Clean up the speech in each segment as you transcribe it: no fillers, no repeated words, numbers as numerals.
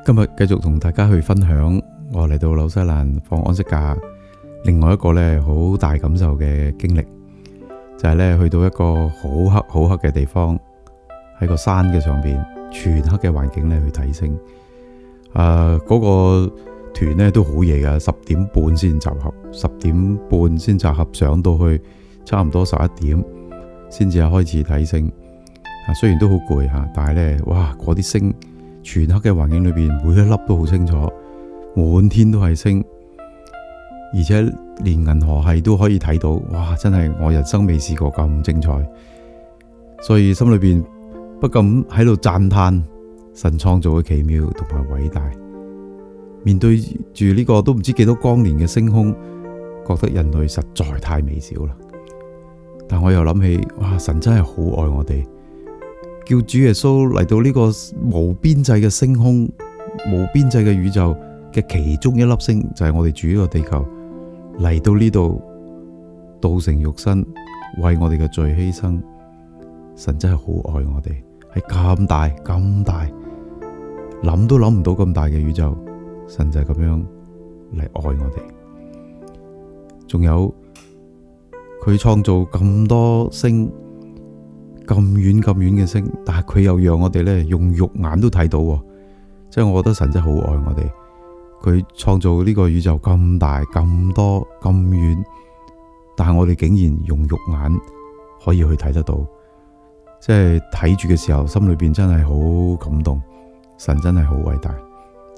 今日繼續同大家去分享我嚟到紐西蘭放安息假另外一個好大感受嘅經歷，就係去到一個好黑嘅地方，喺個山嘅上邊，全黑嘅環境去睇星。嗰個團都好夜㗎，10點半先集合，10點半先集合，上到去差唔多11點先至開始睇星。雖然都好攰但係哇，嗰啲星全黑嘅環境裏邊，每一粒都好清楚，滿天都係星，而且連銀河系都可以睇到，哇！真係我人生未試過咁精彩，所以心裏邊不禁喺度讚嘆神創造嘅奇妙同埋偉大。面對住呢個都唔知幾多光年嘅星空，覺得人類實在太微小啦。但我又諗起，哇！神真係好愛我哋。叫主耶穌嚟到呢個無邊際嘅星空、無邊際嘅宇宙嘅其中一粒星，就係我哋住呢個地球，嚟到呢度道成肉身，為我哋嘅罪犧牲。神真係好愛我哋，係咁大咁大，諗都諗唔到咁大嘅宇宙，神就係咁樣嚟愛我哋。仲有佢創造咁多星，咁遠嘅星，但係佢又讓我哋用肉眼都睇到，即係我覺得神真係好愛我哋。佢創造呢個宇宙咁大、咁多、咁遠，但係我哋竟然用肉眼可以去睇得到，即係睇住嘅時候，心裏邊真係好感動。神真係好偉大，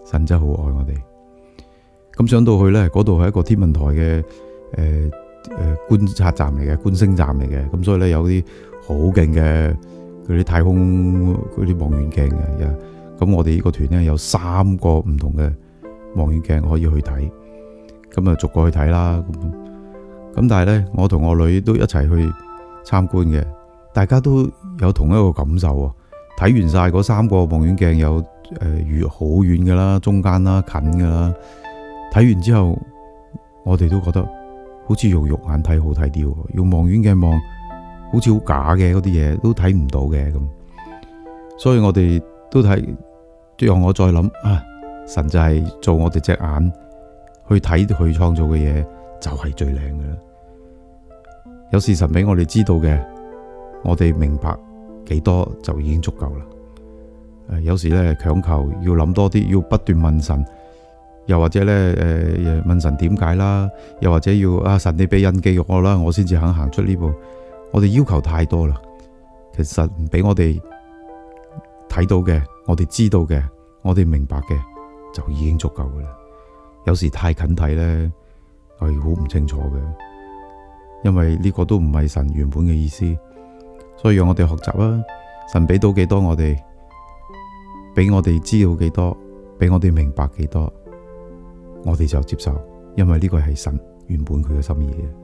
神真係好愛我哋。咁上到去嗰度係一個天文台嘅觀察站嚟嘅，觀星站嚟嘅，咁所以有啲好勁嘅嗰啲太空嗰啲望遠鏡嘅。咁我哋呢個團有3個唔同嘅望遠鏡可以去睇，咁啊逐個去睇啦。咁但係我同我女都一齊去參觀嘅，大家都有同一個感受。睇完晒嗰3個望遠鏡，有好遠㗎啦、中間啦、近㗎啦。睇完之後，我哋都覺得好似用肉眼睇好睇啲，用望遠鏡望好似好假嘅嗰啲嘢都睇唔到嘅咁。所以我哋都睇，最後我再諗神就係做我哋隻眼去睇佢創造嘅嘢，就係最靚嘅啦。有時神俾我哋知道嘅，我哋明白幾多就已經足夠啦。有時強求要諗多啲，要不斷問神，又或者問神點解啦，又或者要神你俾印記我啦，我先至肯行出呢步。我哋要求太多啦。其實神唔俾我哋睇到嘅，我哋知道嘅，我哋明白嘅就已經足夠噶啦。有時太近睇係好唔清楚嘅，因為呢個都唔係神原本嘅意思。所以讓我哋學習啦，神俾到幾多我哋，俾我哋知道幾多，俾我哋明白幾多，我哋就接受，因為呢個係神原本佢嘅心意嘅。